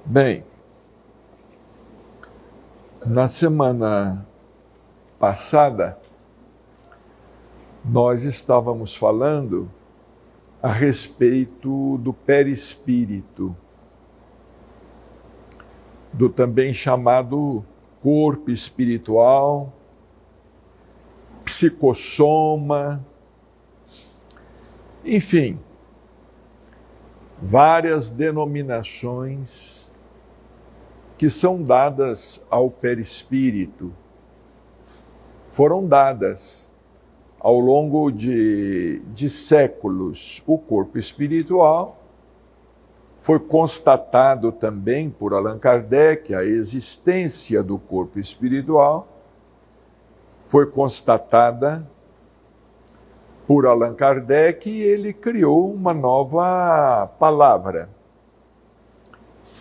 Bem, na semana passada, nós estávamos falando a respeito do perispírito, do também chamado corpo espiritual, psicossoma, enfim, várias denominações que são dadas ao perispírito. Foram dadas ao longo de séculos. O corpo espiritual foi constatado também por Allan Kardec, a existência do corpo espiritual foi constatada por Allan Kardec e ele criou uma nova palavra.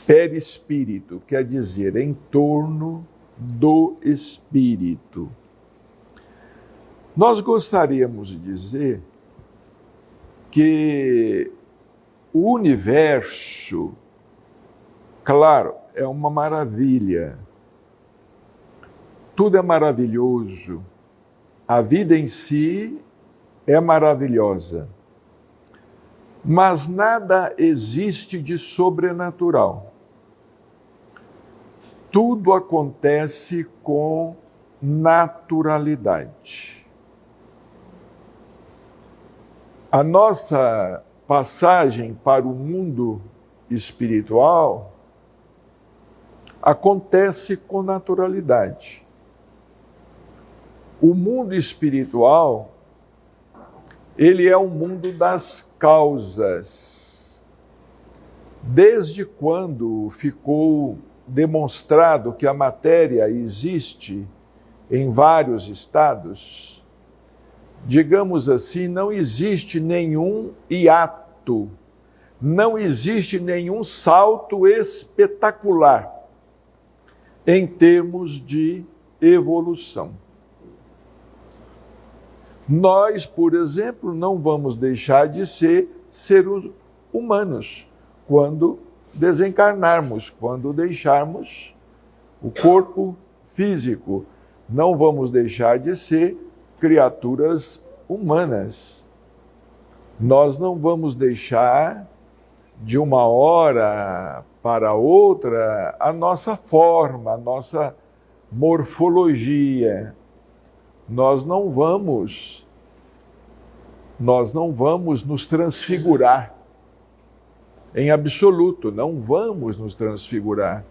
Perispírito, quer dizer, em torno do espírito. Nós gostaríamos de dizer que o universo, claro, é uma maravilha. Tudo é maravilhoso. A vida em si é maravilhosa. Mas nada existe de sobrenatural. Tudo acontece com naturalidade. A nossa passagem para o mundo espiritual acontece com naturalidade. O mundo espiritual, ele é o mundo das causas. Desde quando ficou demonstrado que a matéria existe em vários estados, digamos assim, não existe nenhum hiato, não existe nenhum salto espetacular em termos de evolução. Nós, por exemplo, não vamos deixar de ser seres humanos quando desencarnarmos, quando deixarmos o corpo físico. Não vamos deixar de ser criaturas humanas. Nós não vamos deixar de uma hora para outra a nossa forma, a nossa morfologia. Nós não vamos nos transfigurar. Em absoluto, não vamos nos transfigurar.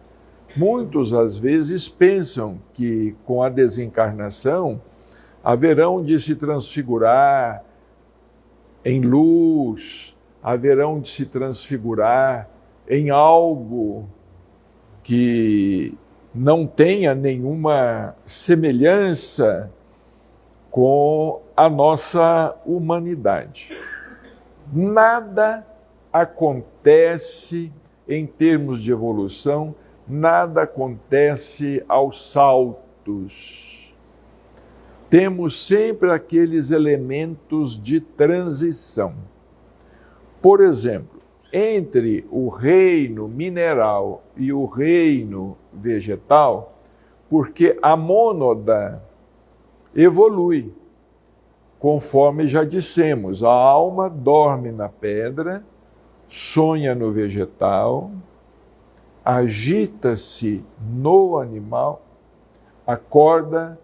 Muitos, às vezes, pensam que com a desencarnação haverão de se transfigurar em luz, haverão de se transfigurar em algo que não tenha nenhuma semelhança com a nossa humanidade. Nada acontece em termos de evolução, nada acontece aos saltos. Temos sempre aqueles elementos de transição. Por exemplo, entre o reino mineral e o reino vegetal, porque a mônada evolui. Conforme já dissemos, a alma dorme na pedra, sonha no vegetal, agita-se no animal, acorda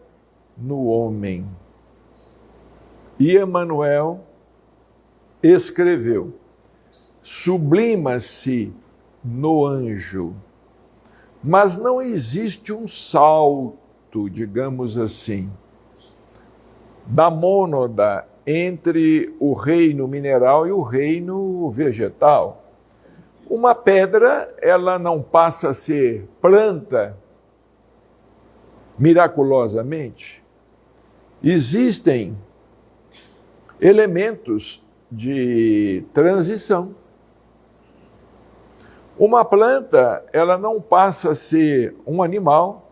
no homem. E Emmanuel escreveu: sublima-se no anjo. Mas não existe um salto, digamos assim, da mônada entre o reino mineral e o reino vegetal. Uma pedra, ela não passa a ser planta miraculosamente. Existem elementos de transição. Uma planta, ela não passa a ser um animal,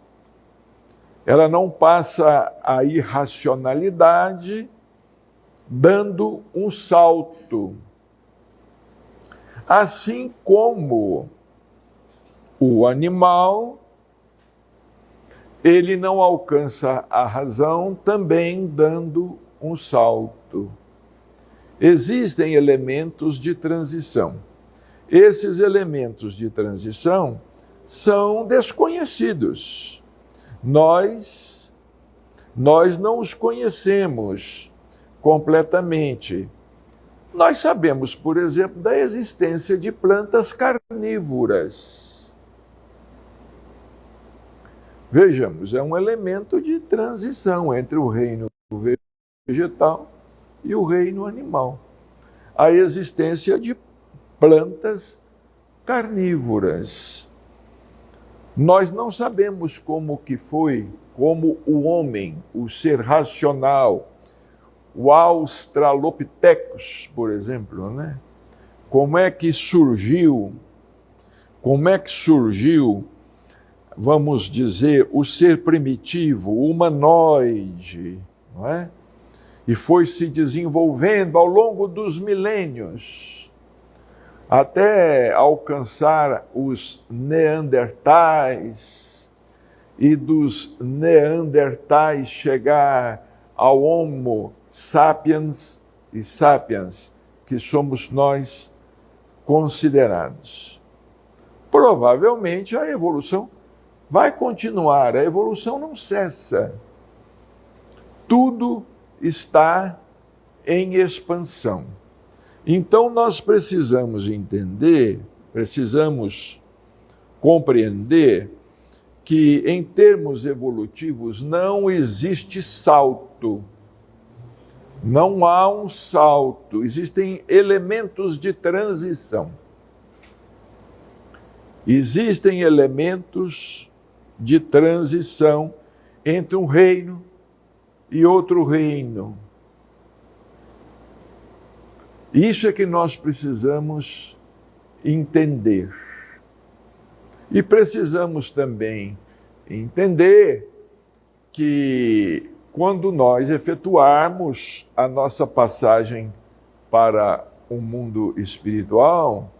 ela não passa a irracionalidade, dando um salto. Assim como o animal, ele não alcança a razão também dando um salto. Existem elementos de transição. Esses elementos de transição são desconhecidos. Nós não os conhecemos completamente. Nós sabemos, por exemplo, da existência de plantas carnívoras. Vejamos, é um elemento de transição entre o reino vegetal e o reino animal. A existência de plantas carnívoras. Nós não sabemos como o homem, o ser racional, o Australopithecus, por exemplo, né? Como é que surgiu, vamos dizer, o ser primitivo, o humanoide, não é? E foi se desenvolvendo ao longo dos milênios, até alcançar os neandertais, e dos neandertais chegar ao Homo sapiens e sapiens, que somos nós considerados. Provavelmente a evolução vai continuar, a evolução não cessa. Tudo está em expansão. Então nós precisamos entender, precisamos compreender que em termos evolutivos não existe salto. Não há um salto, existem elementos de transição. Existem elementos de transição entre um reino e outro reino. Isso é que nós precisamos entender. E precisamos também entender que quando nós efetuarmos a nossa passagem para o mundo espiritual,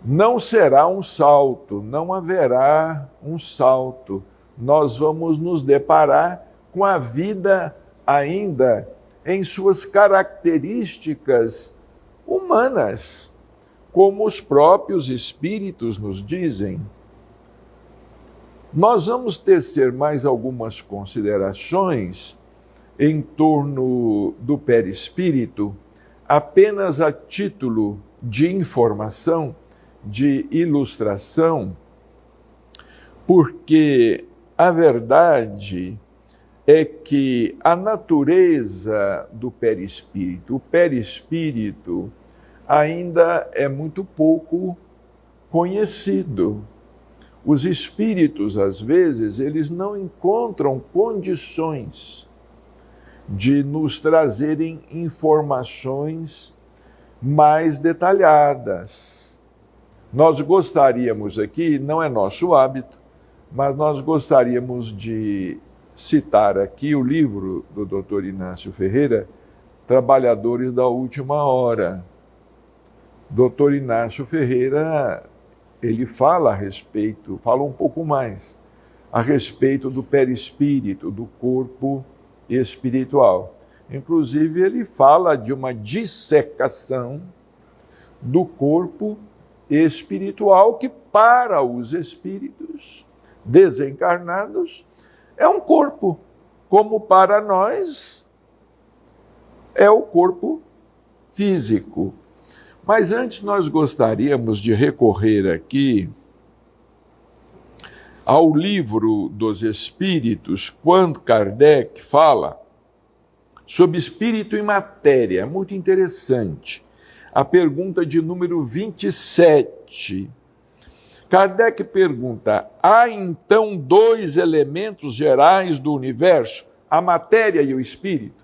não será um salto, não haverá um salto. Nós vamos nos deparar com a vida ainda em suas características humanas, como os próprios espíritos nos dizem. Nós vamos tecer mais algumas considerações em torno do perispírito, apenas a título de informação, de ilustração, porque a verdade é que a natureza do perispírito, o perispírito ainda é muito pouco conhecido. Os espíritos, às vezes, eles não encontram condições de nos trazerem informações mais detalhadas. Nós gostaríamos aqui, não é nosso hábito, mas nós gostaríamos de citar aqui o livro do Dr. Inácio Ferreira, Trabalhadores da Última Hora. Dr. Inácio Ferreira, ele fala um pouco mais a respeito do perispírito, do corpo espiritual. Inclusive, ele fala de uma dissecação do corpo espiritual que, para os espíritos desencarnados, é um corpo, como para nós é o corpo físico. Mas antes nós gostaríamos de recorrer aqui ao Livro dos Espíritos, quando Kardec fala sobre espírito e matéria. Muito interessante. A pergunta de número 27. Kardec pergunta: há então dois elementos gerais do universo, a matéria e o espírito?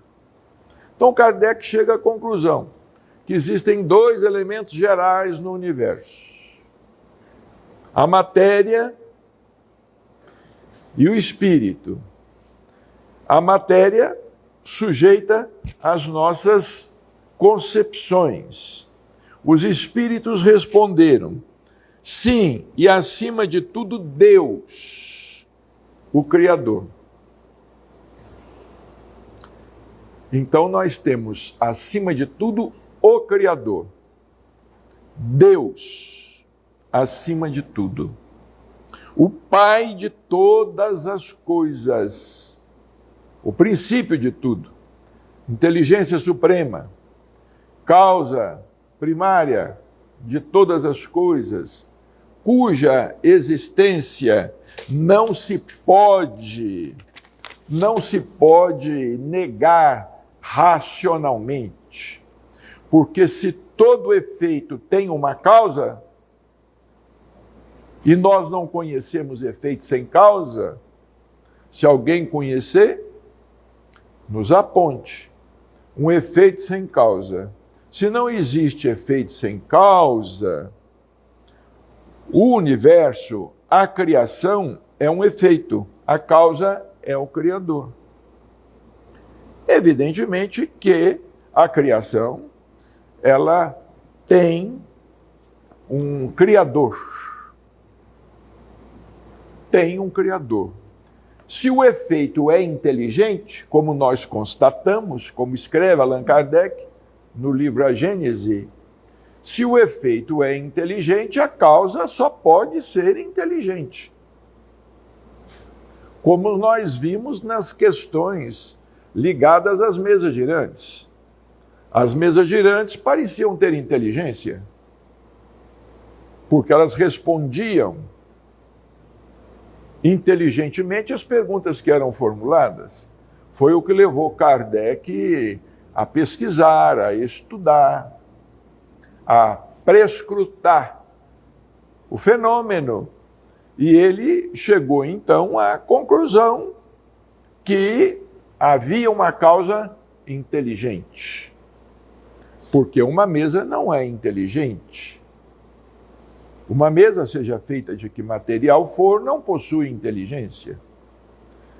Então Kardec chega à conclusão que existem dois elementos gerais no universo: a matéria e o espírito. A matéria sujeita às nossas concepções. Os espíritos responderam: Sim, e acima de tudo, Deus, o Criador. Então nós temos, acima de tudo, o Criador. Deus, acima de tudo. O Pai de todas as coisas. O princípio de tudo. Inteligência suprema. Causa primária de todas as coisas, cuja existência não se pode negar racionalmente. Porque se todo efeito tem uma causa, e nós não conhecemos efeito sem causa, se alguém conhecer, nos aponte um efeito sem causa. Se não existe efeito sem causa, o universo, a criação é um efeito, a causa é o Criador. Evidentemente que a criação, ela tem um Criador. Tem um Criador. Se o efeito é inteligente, como nós constatamos, como escreve Allan Kardec no livro A Gênese, se o efeito é inteligente, a causa só pode ser inteligente. Como nós vimos nas questões ligadas às mesas girantes. As mesas girantes pareciam ter inteligência, porque elas respondiam inteligentemente as perguntas que eram formuladas. Foi o que levou Kardec a pesquisar, a estudar, a prescrutar o fenômeno. E ele chegou, então, à conclusão que havia uma causa inteligente. Porque uma mesa não é inteligente. Uma mesa, seja feita de que material for, não possui inteligência.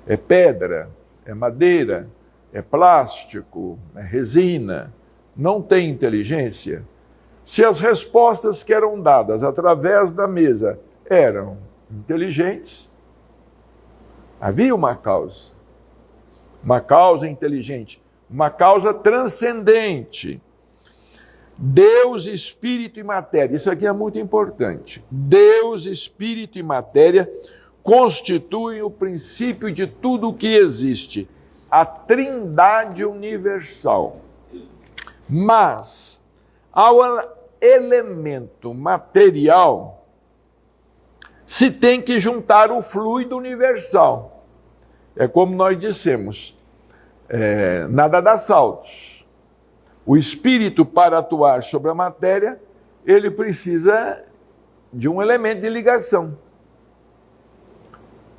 É pedra, é madeira, é plástico, é resina. Não tem inteligência. Se as respostas que eram dadas através da mesa eram inteligentes, havia uma causa inteligente, uma causa transcendente. Deus, Espírito e Matéria, isso aqui é muito importante. Deus, Espírito e Matéria constituem o princípio de tudo o que existe, a Trindade universal. Mas, ao elemento material, se tem que juntar o fluido universal. É como nós dissemos, nada dá saltos. O espírito, para atuar sobre a matéria, ele precisa de um elemento de ligação.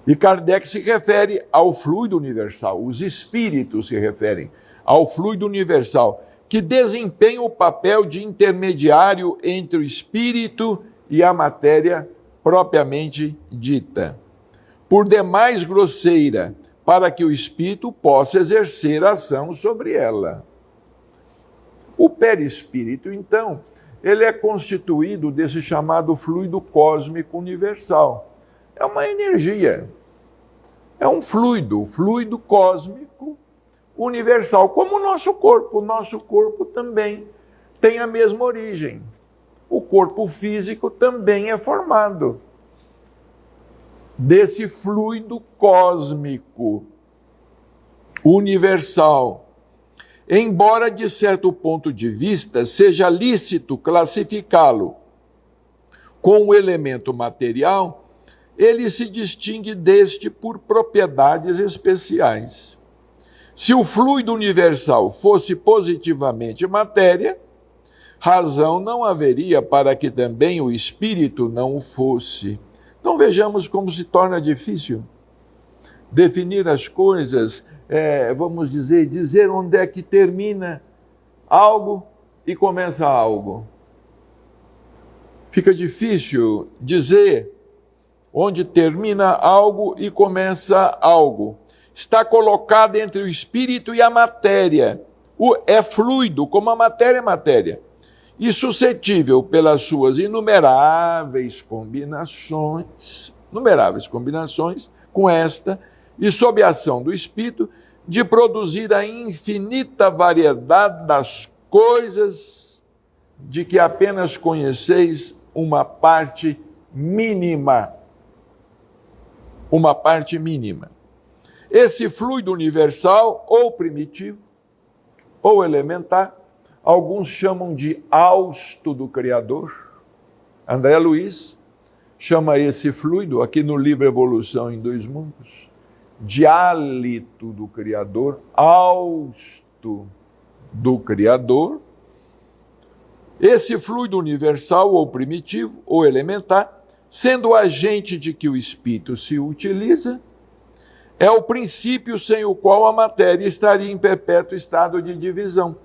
E Kardec se refere ao fluido universal. Os espíritos se referem ao fluido universal, que desempenha o papel de intermediário entre o espírito e a matéria propriamente dita. Por demais grosseira, para que o espírito possa exercer ação sobre ela. O perispírito, então, ele é constituído desse chamado fluido cósmico universal. É uma energia, é um fluido cósmico universal, como o nosso corpo. O nosso corpo também tem a mesma origem. O corpo físico também é formado desse fluido cósmico universal. Embora, de certo ponto de vista, seja lícito classificá-lo com o elemento material, ele se distingue deste por propriedades especiais. Se o fluido universal fosse positivamente matéria, razão não haveria para que também o espírito não o fosse. Então vejamos como se torna difícil definir as coisas, vamos dizer onde é que termina algo e começa algo. Fica difícil dizer onde termina algo e começa algo. Está colocado entre o espírito e a matéria. É fluido, como a matéria é matéria. e suscetível pelas suas inumeráveis combinações com esta, e sob a ação do Espírito, de produzir a infinita variedade das coisas de que apenas conheceis uma parte mínima. Uma parte mínima. Esse fluido universal, ou primitivo, ou elementar, alguns chamam de hausto do Criador. André Luiz chama esse fluido, aqui no livro Evolução em Dois Mundos, de hálito do Criador, hausto do Criador. Esse fluido universal, ou primitivo, ou elementar, sendo o agente de que o Espírito se utiliza, é o princípio sem o qual a matéria estaria em perpétuo estado de divisão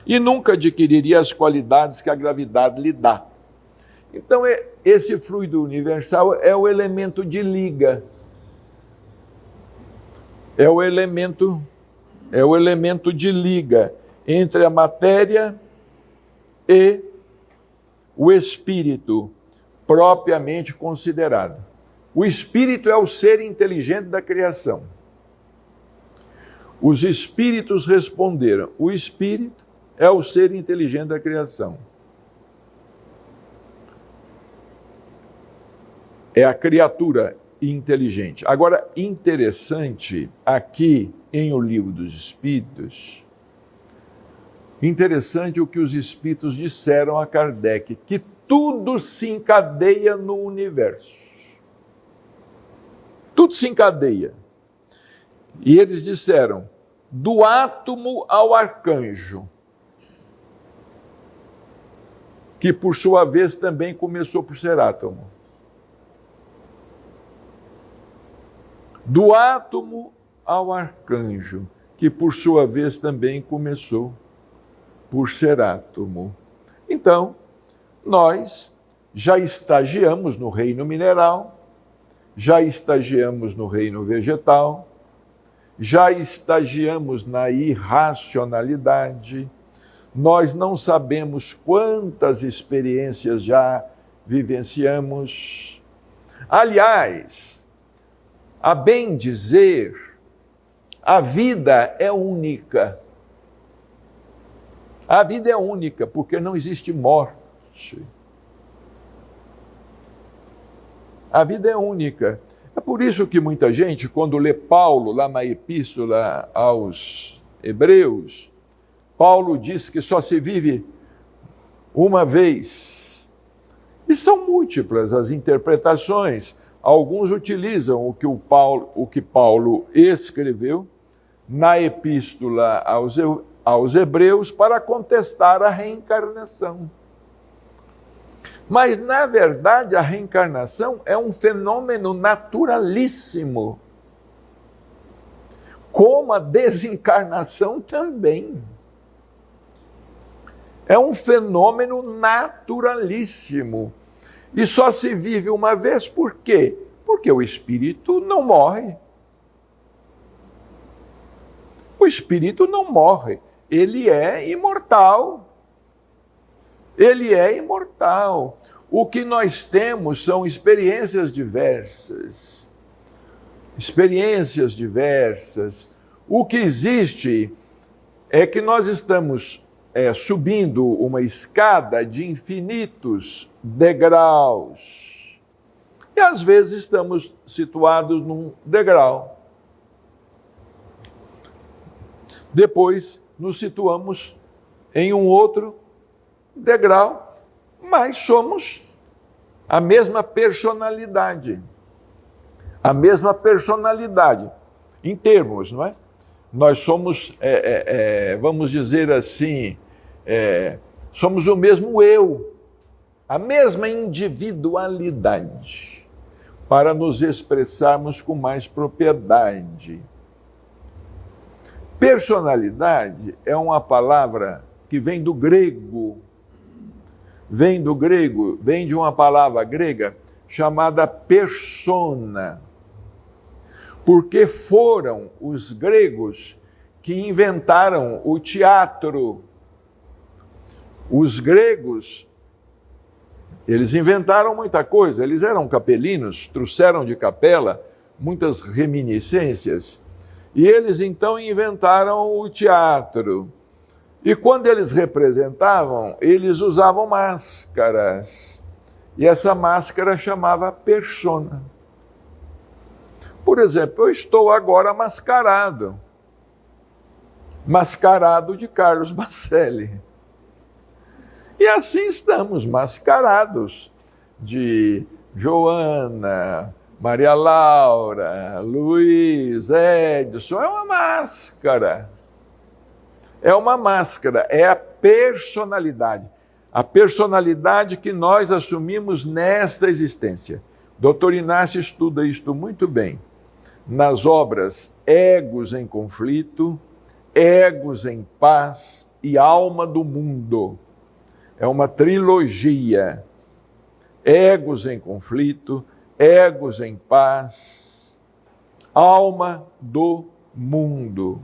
e nunca adquiriria as qualidades que a gravidade lhe dá. Então, esse fluido universal é o elemento de liga. É o elemento de liga entre a matéria e o espírito propriamente considerado. O espírito é o ser inteligente da criação. Os espíritos responderam: o espírito é o ser inteligente da criação. É a criatura inteligente. Agora, interessante, aqui em O Livro dos Espíritos, interessante o que os espíritos disseram a Kardec, que tudo se encadeia no universo. Tudo se encadeia. E eles disseram, do átomo ao arcanjo, que por sua vez também começou por ser átomo. Do átomo ao arcanjo, que por sua vez também começou por ser átomo. Então, nós já estagiamos no reino mineral, já estagiamos no reino vegetal, já estagiamos na irracionalidade, nós não sabemos quantas experiências já vivenciamos. Aliás, a bem dizer, a vida é única. A vida é única porque não existe morte. A vida é única. É por isso que muita gente, quando lê Paulo, lá na Epístola aos Hebreus, Paulo diz que só se vive uma vez. E são múltiplas as interpretações. Alguns utilizam o que Paulo escreveu na Epístola aos Hebreus para contestar a reencarnação. Mas, na verdade, a reencarnação é um fenômeno naturalíssimo, como a desencarnação também. É um fenômeno naturalíssimo. E só se vive uma vez, por quê? Porque o espírito não morre. O espírito não morre, ele é imortal. Ele é imortal. O que nós temos são experiências diversas. Experiências diversas. O que existe é que nós estamos subindo uma escada de infinitos degraus. E às vezes estamos situados num degrau. Depois nos situamos em um outro degrau, mas somos a mesma personalidade. A mesma personalidade, em termos, não é? Nós somos, vamos dizer assim, somos o mesmo eu, a mesma individualidade, para nos expressarmos com mais propriedade. Personalidade é uma palavra que vem do grego, vem de uma palavra grega chamada persona, porque foram os gregos que inventaram o teatro. Os gregos, eles inventaram muita coisa, eles eram capelinos, trouxeram de Capela muitas reminiscências, e eles então inventaram o teatro. E quando eles representavam, eles usavam máscaras, e essa máscara chamava persona. Por exemplo, eu estou agora mascarado de Carlos Bacelli. E assim estamos, mascarados de Joana, Maria Laura, Luiz, Edson. É uma máscara. É uma máscara, é a personalidade. A personalidade que nós assumimos nesta existência. Dr. Inácio estuda isto muito bem nas obras Egos em Conflito, Egos em Paz e Alma do Mundo. É uma trilogia. Egos em Conflito, Egos em Paz, Alma do Mundo.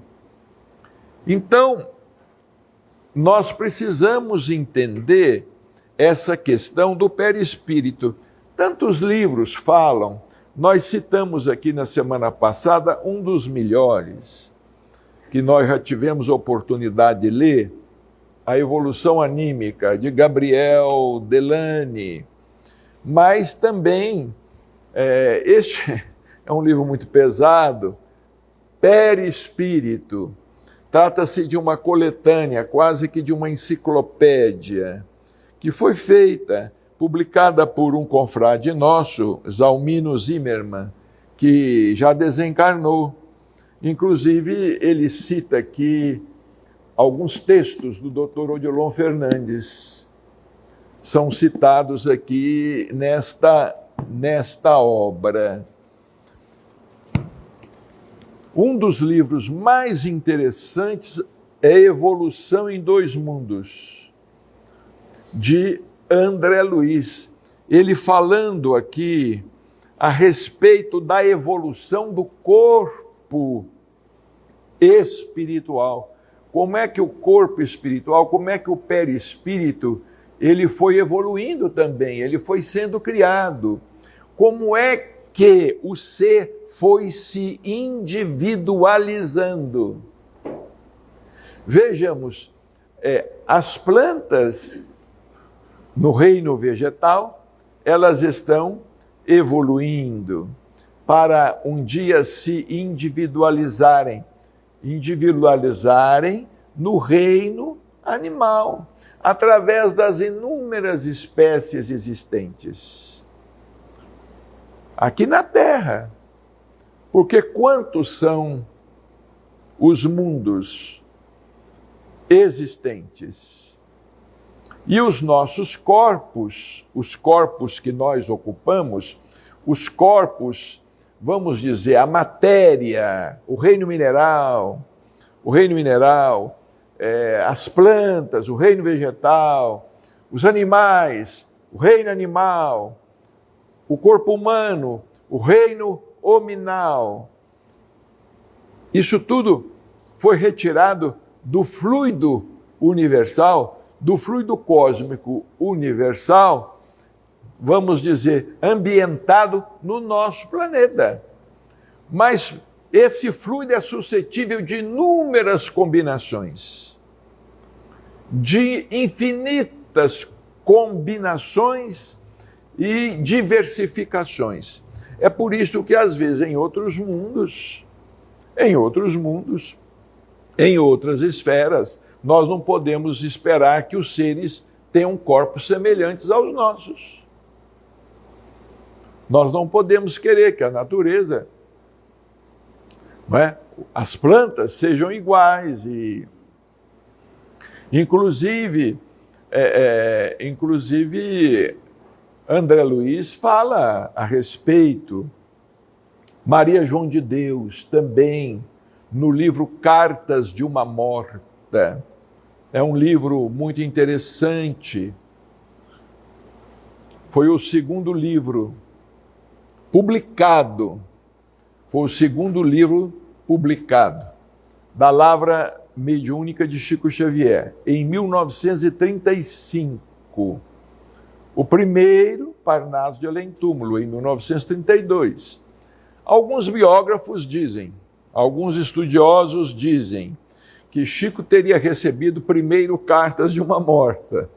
Então, nós precisamos entender essa questão do perispírito. Tantos livros falam, nós citamos aqui na semana passada um dos melhores, que nós já tivemos a oportunidade de ler, A Evolução Anímica, de Gabriel Delany. Mas também, este é um livro muito pesado, Perispírito. Trata-se de uma coletânea, quase que de uma enciclopédia, que foi feita, publicada por um confrade nosso, Zalmino Zimmermann, que já desencarnou. Inclusive, ele cita aqui alguns textos do Dr. Odilon Fernandes. São citados aqui nesta obra. Um dos livros mais interessantes é Evolução em Dois Mundos, de André Luiz. Ele falando aqui a respeito da evolução do corpo espiritual. Como é que o corpo espiritual, como é que o perispírito, ele foi evoluindo também, ele foi sendo criado. Como é que o ser foi se individualizando? Vejamos, as plantas no reino vegetal, elas estão evoluindo para um dia se individualizarem no reino animal, através das inúmeras espécies existentes aqui na Terra. Porque quantos são os mundos existentes? E os nossos corpos, os corpos que nós ocupamos, os corpos, vamos dizer, a matéria, o reino mineral, as plantas, o reino vegetal, os animais, o reino animal, o corpo humano, o reino hominal. Isso tudo foi retirado do fluido universal, do fluido cósmico universal, vamos dizer, ambientado no nosso planeta. Mas esse fluido é suscetível de inúmeras combinações, de infinitas combinações e diversificações. É por isso que, às vezes, em outros mundos, em outras esferas, nós não podemos esperar que os seres tenham corpos semelhantes aos nossos. Nós não podemos querer que a natureza, as plantas sejam iguais. E, inclusive, André Luiz fala a respeito. Maria João de Deus também, no livro Cartas de uma Morta. É um livro muito interessante. Foi o segundo livro publicado. Foi o segundo livro publicado da Lavra mediúnica de Chico Xavier, em 1935. O primeiro, Parnaso de Além-Túmulo, em 1932. Alguns biógrafos dizem, alguns estudiosos dizem, que Chico teria recebido primeiro cartas de uma morta,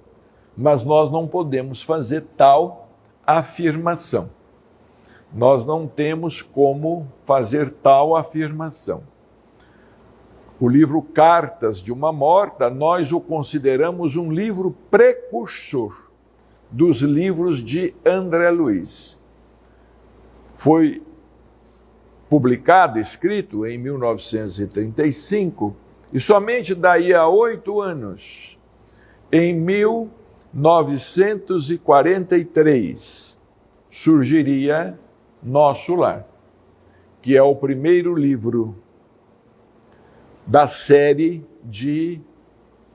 mas nós não podemos fazer tal afirmação. Nós não temos como fazer tal afirmação. O livro Cartas de uma Morta, nós o consideramos um livro precursor dos livros de André Luiz. Foi publicado, escrito em 1935, e somente daí a 8 anos, em 1943, surgiria Nosso Lar, que é o primeiro livro da série de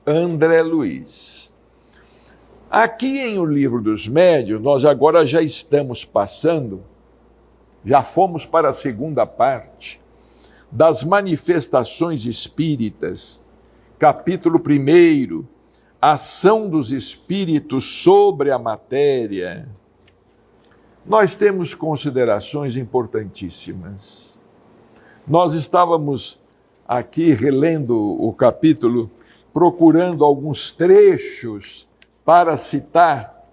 André Luiz. Aqui em O Livro dos Médiuns, nós agora já estamos passando, já fomos para a segunda parte das manifestações espíritas, capítulo 1, ação dos espíritos sobre a matéria. Nós temos considerações importantíssimas. Nós estávamos aqui relendo o capítulo, procurando alguns trechos para citar,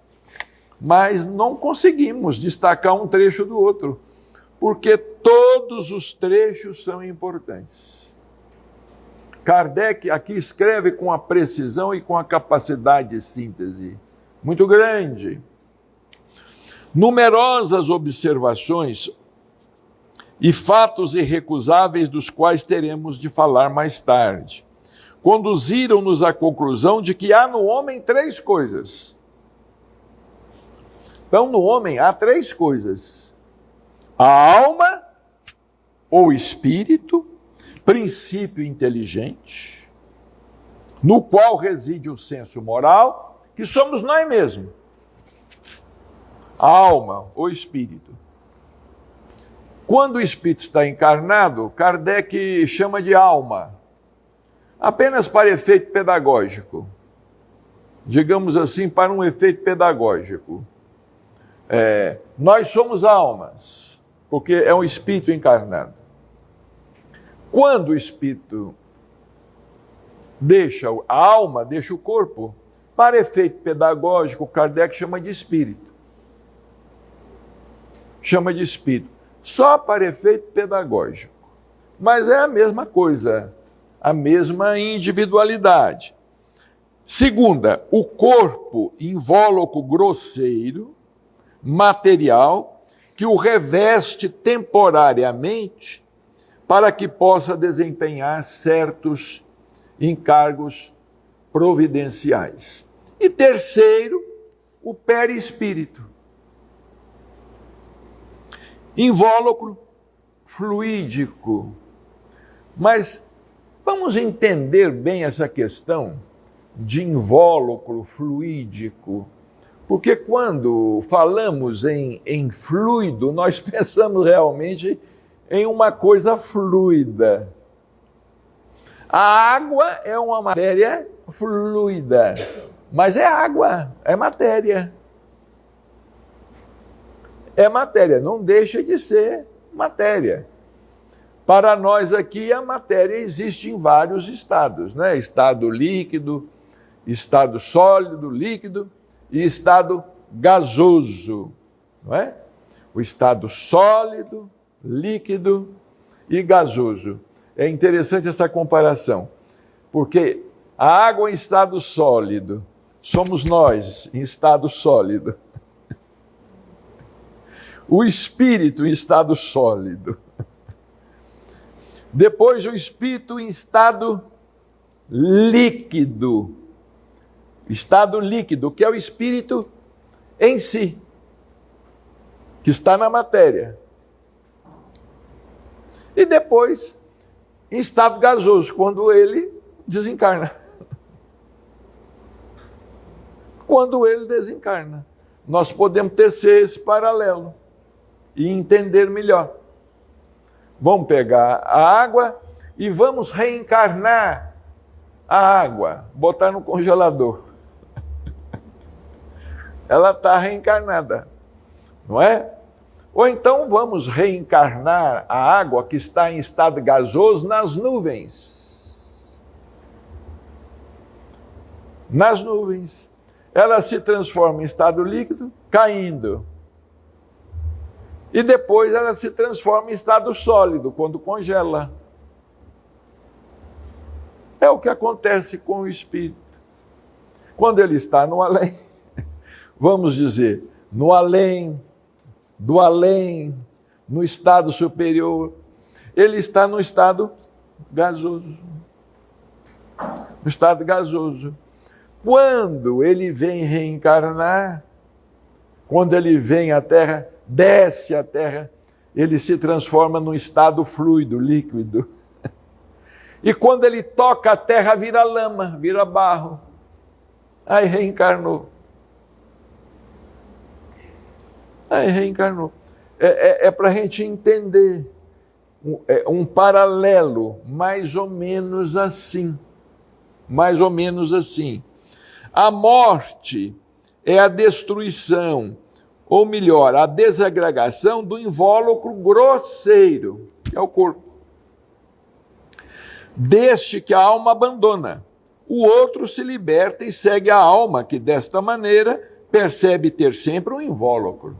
mas não conseguimos destacar um trecho do outro, porque todos os trechos são importantes. Kardec aqui escreve com a precisão e com a capacidade de síntese muito grande. Numerosas observações e fatos irrecusáveis dos quais teremos de falar mais tarde, conduziram-nos à conclusão de que há no homem 3 coisas. Então, no homem há 3 coisas: a alma, ou espírito, princípio inteligente, no qual reside o senso moral, que somos nós mesmos. A alma, ou espírito. Quando o espírito está encarnado, Kardec chama de alma, apenas para efeito pedagógico. Digamos assim, para um efeito pedagógico. Nós somos almas, porque é um espírito encarnado. Quando o espírito deixa, a alma deixa o corpo, para efeito pedagógico, Kardec chama de espírito. Chama de espírito. Só para efeito pedagógico. Mas é a mesma coisa, a mesma individualidade. Segunda, o corpo invólucro grosseiro, material, que o reveste temporariamente para que possa desempenhar certos encargos providenciais. E terceiro, o perispírito. Invólucro fluídico. Mas vamos entender bem essa questão de invólucro fluídico, porque quando falamos em fluido, nós pensamos realmente em uma coisa fluida. A água é uma matéria fluida, mas é água, é matéria. É matéria, não deixa de ser matéria. Para nós aqui, a matéria existe em vários estados, né? Estado líquido, estado sólido, líquido e estado gasoso, não é? O estado sólido, líquido e gasoso. É interessante essa comparação, porque a água em estado sólido, somos nós em estado sólido. O espírito em estado sólido. Depois o espírito em estado líquido. Estado líquido, que é o espírito em si, que está na matéria. E depois, em estado gasoso, quando ele desencarna. Quando ele desencarna. Nós podemos tecer esse paralelo e entender melhor. Vamos pegar a água e vamos reencarnar a água, botar no congelador. Ela está reencarnada, não é? Ou então vamos reencarnar a água que está em estado gasoso nas nuvens. Nas nuvens. Ela se transforma em estado líquido, caindo. E depois ela se transforma em estado sólido, quando congela. É o que acontece com o espírito. Quando ele está no além, vamos dizer, no além, do além, no estado superior, ele está no estado gasoso. No estado gasoso. Quando ele vem reencarnar, quando ele vem à Terra, desce à Terra, ele se transforma num estado fluido, líquido. E quando ele toca a Terra, vira lama, vira barro. Aí reencarnou. Aí reencarnou. É para a gente entender um paralelo mais ou menos assim. Mais ou menos assim. A morte é a destruição, ou melhor, a desagregação do invólucro grosseiro, que é o corpo. Deste que a alma abandona. O outro se liberta e segue a alma, que desta maneira percebe ter sempre um invólucro.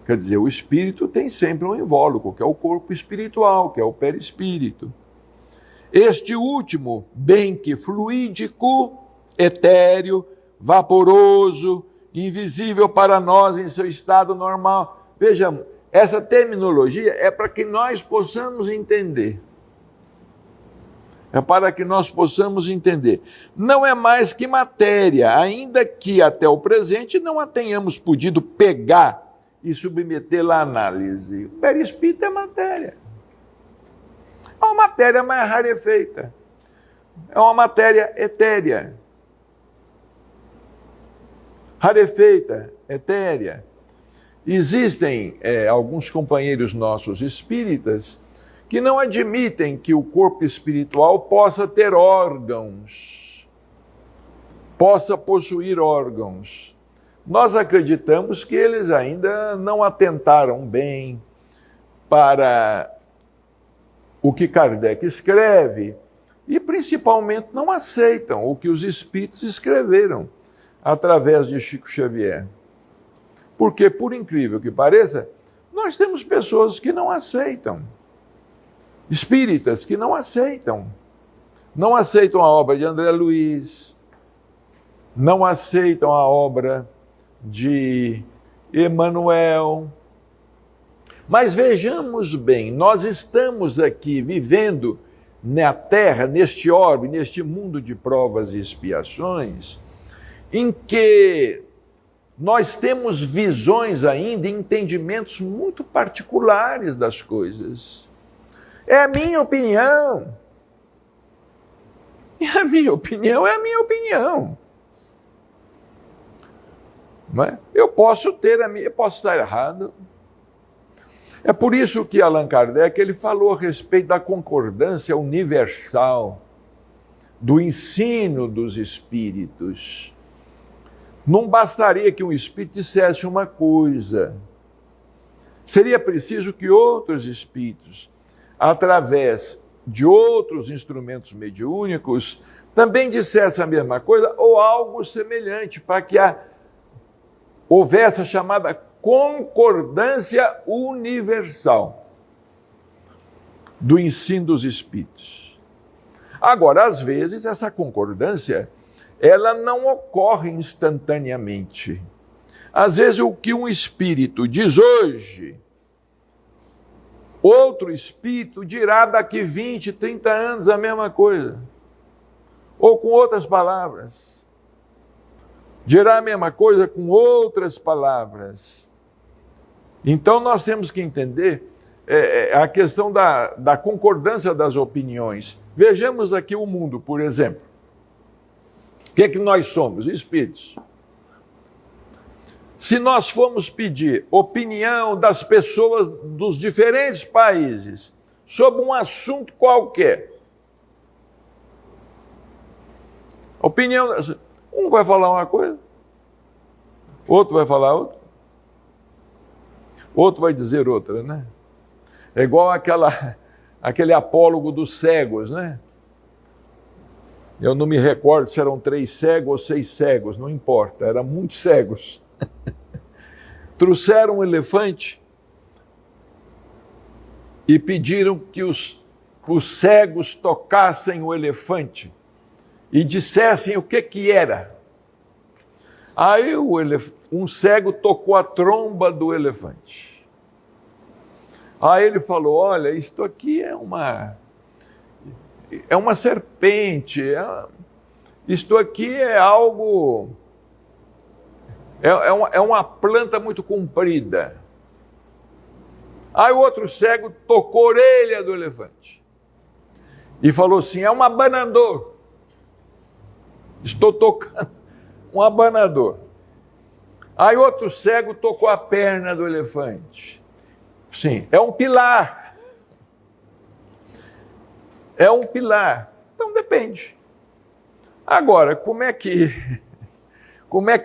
Quer dizer, o espírito tem sempre um invólucro, que é o corpo espiritual, que é o perispírito. Este último, bem que fluídico, etéreo, vaporoso, invisível para nós em seu estado normal. Vejamos, essa terminologia é para que nós possamos entender. É para que nós possamos entender. Não é mais que matéria, ainda que até o presente não a tenhamos podido pegar e submetê-la à análise. O perispírito é matéria. É uma matéria mais rarefeita. É uma matéria etérea. Rarefeita, etérea. Existem alguns companheiros nossos espíritas que não admitem que o corpo espiritual possa ter órgãos, possa possuir órgãos. Nós acreditamos que eles ainda não atentaram bem para o que Kardec escreve e principalmente não aceitam o que os espíritos escreveram através de Chico Xavier. Porque, por incrível que pareça, nós temos pessoas que não aceitam. Espíritas que não aceitam. Não aceitam a obra de André Luiz, não aceitam a obra de Emmanuel. Mas vejamos bem, nós estamos aqui vivendo na Terra, neste orbe, neste mundo de provas e expiações, em que nós temos visões ainda e entendimentos muito particulares das coisas. É a minha opinião. E a minha opinião é a minha opinião. Não é? Eu posso ter a minha, eu posso estar errado. É por isso que Allan Kardec ele falou a respeito da concordância universal, do ensino dos espíritos. Não bastaria que um espírito dissesse uma coisa. Seria preciso que outros espíritos, através de outros instrumentos mediúnicos, também dissessem a mesma coisa ou algo semelhante, para que houvesse a chamada concordância universal do ensino dos espíritos. Agora, às vezes, essa concordância ela não ocorre instantaneamente. Às vezes, o que um espírito diz hoje, outro espírito dirá daqui 20, 30 anos a mesma coisa. Ou com outras palavras. Dirá a mesma coisa com outras palavras. Então nós temos que entender a questão da concordância das opiniões. Vejamos aqui o mundo, por exemplo. O que é que nós somos? Espíritos. Se nós formos pedir opinião das pessoas dos diferentes países sobre um assunto qualquer, Opinião, um vai falar uma coisa, outro vai falar outra, outro vai dizer outra, né? É igual aquele apólogo dos cegos, né? Eu não me recordo se eram 3 cegos ou 6 cegos, não importa, eram muitos cegos. Trouxeram um elefante e pediram que os cegos tocassem o elefante e dissessem o que era. Aí um cego tocou a tromba do elefante. Aí ele falou, olha, isto aqui é uma serpente, isto aqui é algo, é uma planta muito comprida. Aí o outro cego tocou a orelha do elefante e falou assim, é um abanador. Estou tocando um abanador. Aí outro cego tocou a perna do elefante. Sim, é um pilar. É um pilar. Então depende. Agora, como é que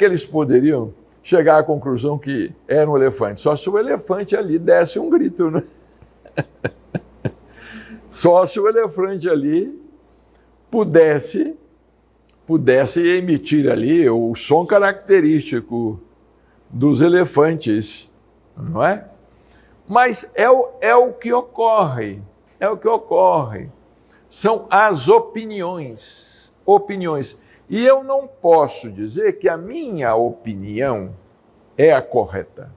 eles poderiam chegar à conclusão que era um elefante? Só se o elefante ali desse um grito, né? Só se o elefante ali pudesse emitir ali o som característico dos elefantes, não é? Mas é o que ocorre, São as opiniões. E eu não posso dizer que a minha opinião é a correta.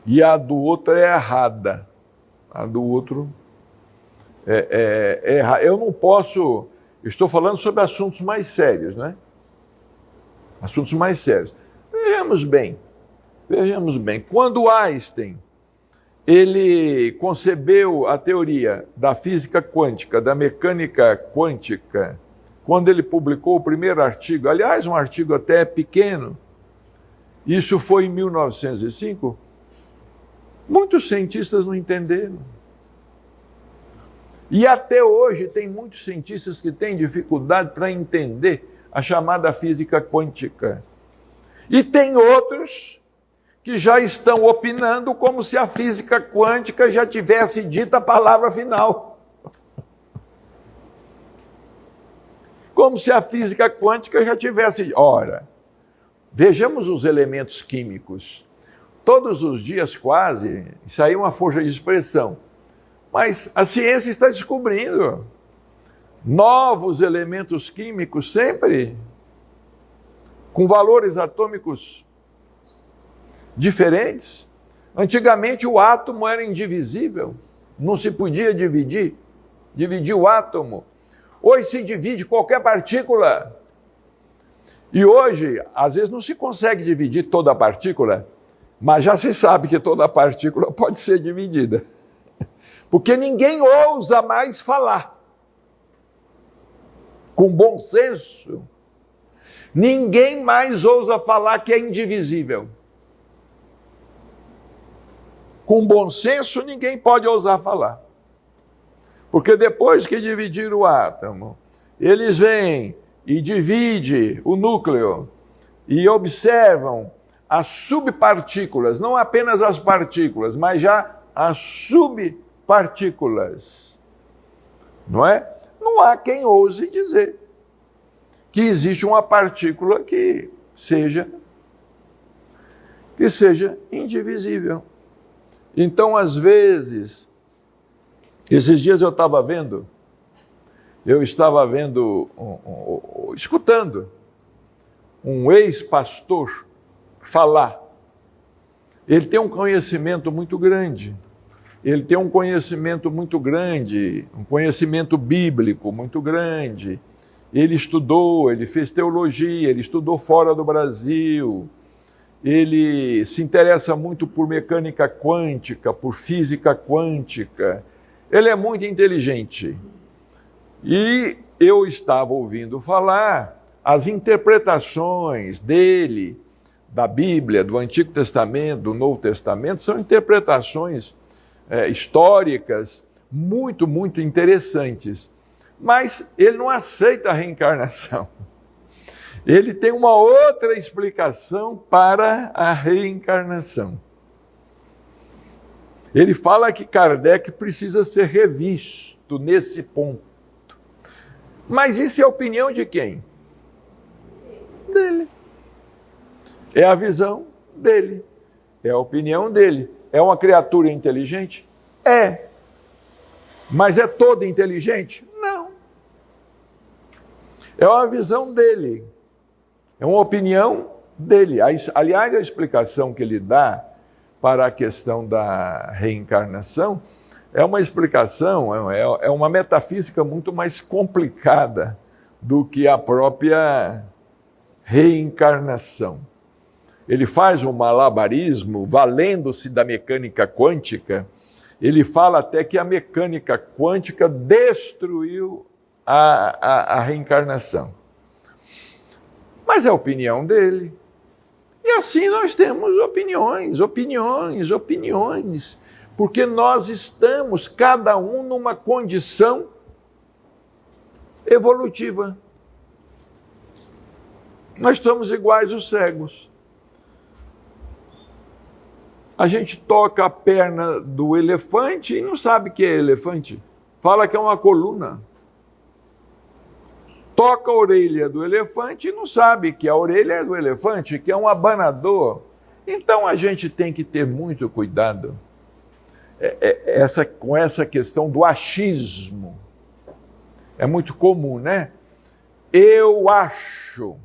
E a do outro é errada. A do outro é errada. Eu não posso... Estou falando sobre assuntos mais sérios, né? Assuntos mais sérios. Vejamos bem. Quando Einstein ele concebeu a teoria da física quântica, da mecânica quântica, quando ele publicou o primeiro artigo, aliás, um artigo até pequeno, isso foi em 1905, muitos cientistas não entenderam. E até hoje tem muitos cientistas que têm dificuldade para entender a chamada física quântica. E tem outros que já estão opinando como se a física quântica já tivesse dito a palavra final. Como se a física quântica já tivesse... Ora, vejamos os elementos químicos. Todos os dias quase, isso aí é uma força de expressão, mas a ciência está descobrindo novos elementos químicos sempre, com valores atômicos diferentes. Antigamente o átomo era indivisível, não se podia dividir o átomo. Hoje se divide qualquer partícula. E hoje, às vezes, não se consegue dividir toda a partícula, mas já se sabe que toda a partícula pode ser dividida. Porque ninguém ousa mais falar. Com bom senso, ninguém mais ousa falar que é indivisível. Com bom senso, ninguém pode ousar falar. Porque depois que dividir o átomo, eles vêm e dividem o núcleo e observam as subpartículas, não apenas as partículas, mas já as subpartículas. Não é? Não há quem ouse dizer que existe uma partícula que seja indivisível. Então, às vezes, esses dias eu estava escutando um ex-pastor falar. Ele tem um conhecimento muito grande. Um conhecimento bíblico muito grande. Ele estudou, ele fez teologia, ele estudou fora do Brasil. Ele se interessa muito por mecânica quântica, por física quântica. Ele é muito inteligente. E eu estava ouvindo falar as interpretações dele, da Bíblia, do Antigo Testamento, do Novo Testamento, são interpretações históricas muito, muito interessantes. Mas ele não aceita a reencarnação. Ele tem uma outra explicação para a reencarnação. Ele fala que Kardec precisa ser revisto nesse ponto. Mas isso é a opinião de quem? Dele. É a visão dele. É a opinião dele. É uma criatura inteligente? É. Mas é toda inteligente? Não. É uma visão dele. É uma opinião dele. Aliás, a explicação que ele dá para a questão da reencarnação é uma explicação, é uma metafísica muito mais complicada do que a própria reencarnação. Ele faz um malabarismo, valendo-se da mecânica quântica. Ele fala até que a mecânica quântica destruiu a reencarnação. Mas é a opinião dele. E assim nós temos opiniões, porque nós estamos, cada um, numa condição evolutiva. Nós estamos iguais os cegos. A gente toca a perna do elefante e não sabe que é elefante. Fala que é uma coluna. Toca a orelha do elefante e não sabe que a orelha é do elefante, que é um abanador. Então a gente tem que ter muito cuidado com essa questão do achismo. É muito comum, né? Eu acho.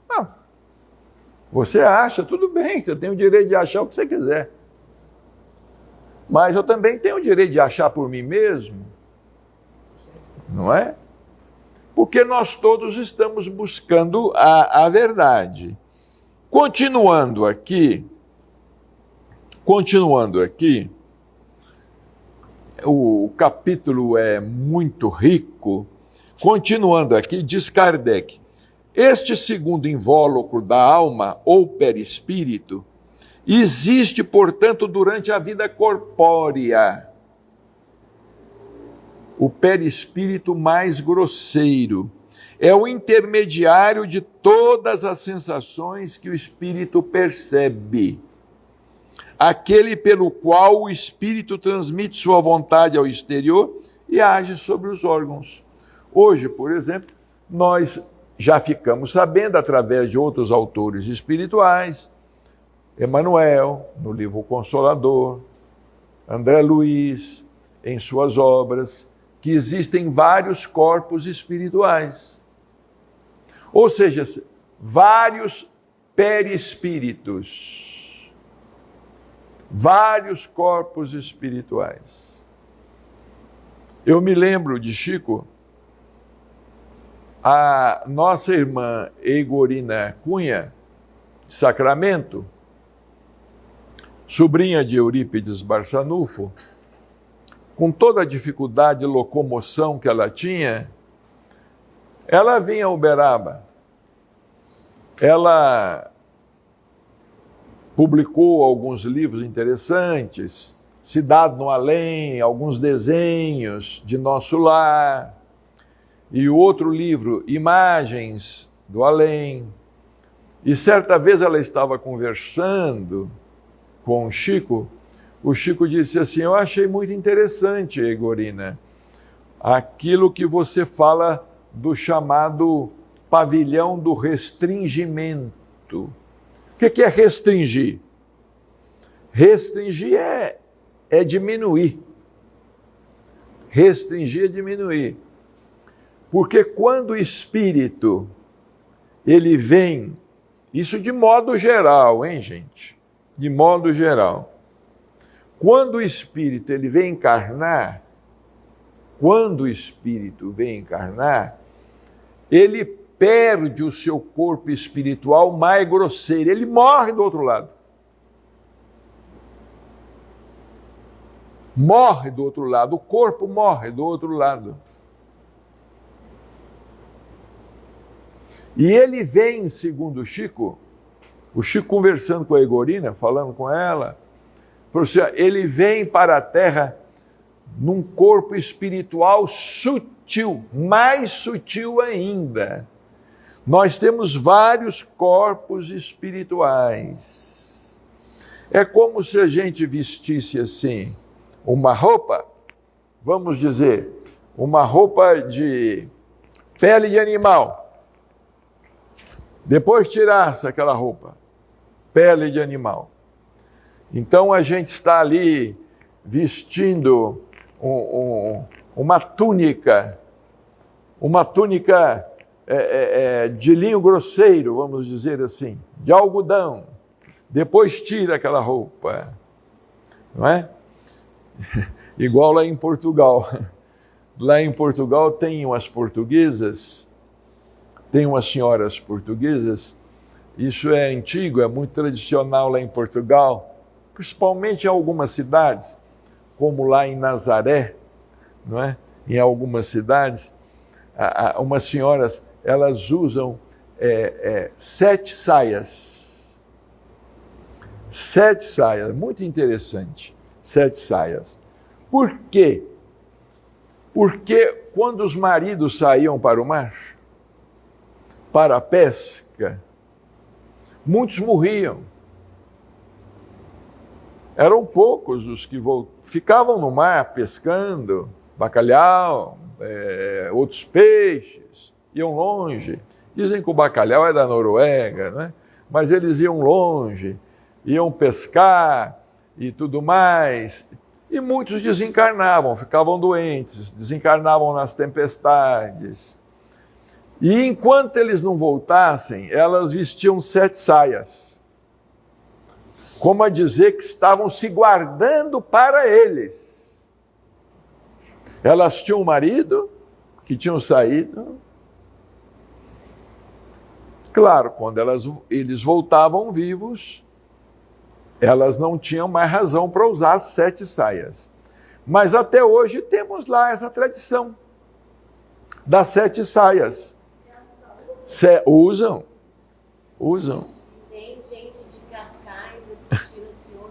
Não. Você acha, tudo bem, você tem o direito de achar o que você quiser. Mas eu também tenho o direito de achar por mim mesmo. Não é? Porque nós todos estamos buscando a verdade. Continuando aqui, o capítulo é muito rico. Continuando aqui, diz Kardec: este segundo invólucro da alma, ou perispírito, existe, portanto, durante a vida corpórea. O perispírito mais grosseiro é o intermediário de todas as sensações que o espírito percebe. Aquele pelo qual o espírito transmite sua vontade ao exterior e age sobre os órgãos. Hoje, por exemplo, nós já ficamos sabendo, através de outros autores espirituais, Emmanuel, no livro Consolador, André Luiz, em suas obras, que existem vários corpos espirituais. Ou seja, vários perispíritos. Vários corpos espirituais. Eu me lembro de Chico, a nossa irmã Eigorina Cunha, de Sacramento, sobrinha de Eurípides Barçanufo, com toda a dificuldade de locomoção que ela tinha, ela vinha a Uberaba. Ela publicou alguns livros interessantes, Cidade no Além, alguns desenhos de Nosso Lar, e o outro livro, Imagens do Além. E certa vez ela estava conversando com o Chico disse assim: eu achei muito interessante, Eigorina, aquilo que você fala do chamado pavilhão do restringimento. O que é restringir? Restringir é diminuir. Restringir é diminuir. Porque quando o espírito, ele vem, isso de modo geral, hein, gente? De modo geral. Quando o espírito ele vem encarnar, ele perde o seu corpo espiritual mais grosseiro, ele morre do outro lado. Morre do outro lado, o corpo morre do outro lado. E ele vem, segundo o Chico conversando com a Eigorina, falando com ela, ele vem para a Terra num corpo espiritual sutil, mais sutil ainda. Nós temos vários corpos espirituais. É como se a gente vestisse assim uma roupa, vamos dizer, uma roupa de pele de animal. Depois tirasse aquela roupa, pele de animal. Então a gente está ali vestindo uma túnica de linho grosseiro, vamos dizer assim, de algodão. Depois tira aquela roupa, não é? Igual lá em Portugal. Lá em Portugal tem umas portuguesas, tem umas senhoras portuguesas, isso é antigo, é muito tradicional lá em Portugal, principalmente em algumas cidades, como lá em Nazaré, não é? Em algumas cidades, umas senhoras, elas usam 7 saias. 7 saias, muito interessante, 7 saias. Por quê? Porque quando os maridos saíam para o mar, para a pesca, muitos morriam. Eram poucos os que ficavam no mar pescando, bacalhau, outros peixes, iam longe. Dizem que o bacalhau é da Noruega, né? Mas eles iam longe, iam pescar e tudo mais. E muitos desencarnavam, ficavam doentes, desencarnavam nas tempestades. E enquanto eles não voltassem, elas vestiam 7 saias, como a dizer que estavam se guardando para eles. Elas tinham um marido que tinham saído. Claro, quando eles voltavam vivos, elas não tinham mais razão para usar as 7 saias. Mas até hoje temos lá essa tradição das 7 saias. Usam. Tem gente de Cascais assistindo o senhor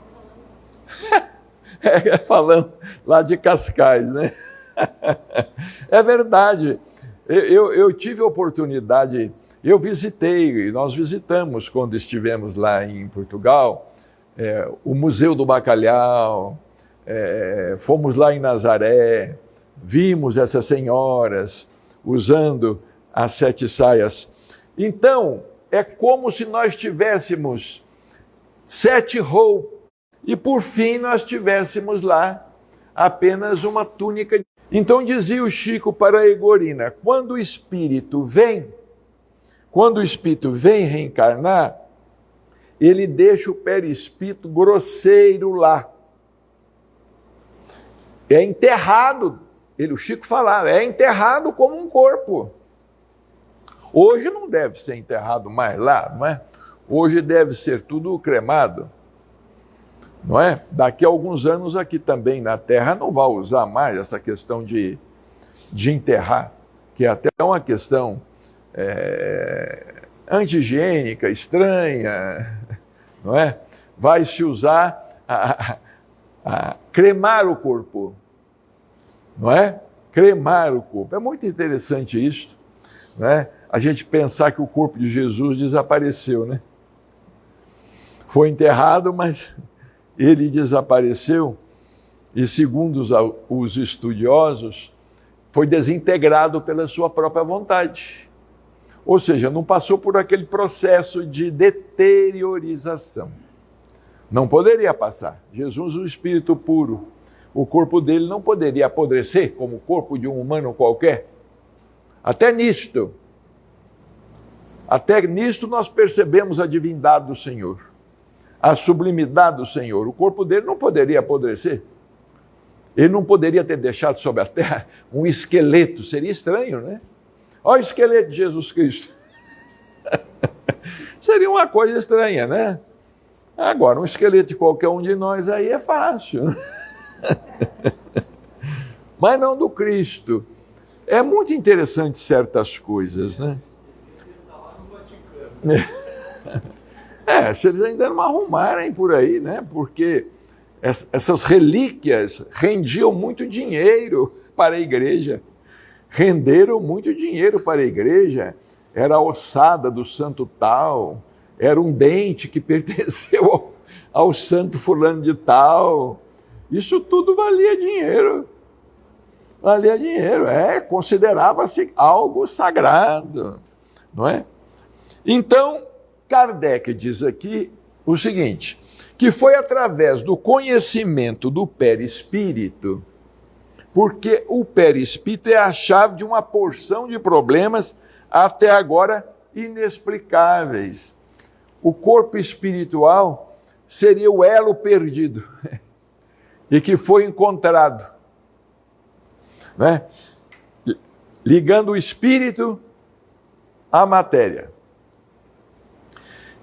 falando. Falando lá de Cascais, né? É verdade. Eu tive a oportunidade, nós visitamos quando estivemos lá em Portugal, o Museu do Bacalhau, fomos lá em Nazaré, vimos essas senhoras usando as 7 saias. Então, é como se nós tivéssemos 7 roupas e por fim nós tivéssemos lá apenas uma túnica. Então dizia o Chico para a Egorina, quando o espírito vem reencarnar, ele deixa o perispírito grosseiro lá. É enterrado, o Chico falava, é enterrado como um corpo. Hoje não deve ser enterrado mais lá, não é? Hoje deve ser tudo cremado, não é? Daqui a alguns anos aqui também na Terra não vai usar mais essa questão de enterrar, que é até uma questão anti-higiênica, estranha, não é? Vai se usar a cremar o corpo, não é? Cremar o corpo. É muito interessante isso, não é? A gente pensar que o corpo de Jesus desapareceu, né? Foi enterrado, mas ele desapareceu e, segundo os estudiosos, foi desintegrado pela sua própria vontade. Ou seja, não passou por aquele processo de deteriorização. Não poderia passar. Jesus, o espírito puro, o corpo dele não poderia apodrecer como o corpo de um humano qualquer. Até nisto nós percebemos a divindade do Senhor, a sublimidade do Senhor. O corpo dele não poderia apodrecer. Ele não poderia ter deixado sobre a terra um esqueleto. Seria estranho, né? Olha o esqueleto de Jesus Cristo. Seria uma coisa estranha, né? Agora, um esqueleto de qualquer um de nós aí é fácil. Mas não do Cristo. É muito interessante certas coisas, né? Se eles ainda não arrumarem por aí, né? Porque essas relíquias rendiam muito dinheiro para a igreja. Renderam muito dinheiro para a igreja. Era a ossada do santo tal, era um dente que pertenceu ao santo fulano de tal. Isso tudo valia dinheiro. Valia dinheiro, considerava-se algo sagrado, não é? Então, Kardec diz aqui o seguinte, que foi através do conhecimento do perispírito, porque o perispírito é a chave de uma porção de problemas até agora inexplicáveis. O corpo espiritual seria o elo perdido e que foi encontrado, né? Ligando o espírito à matéria.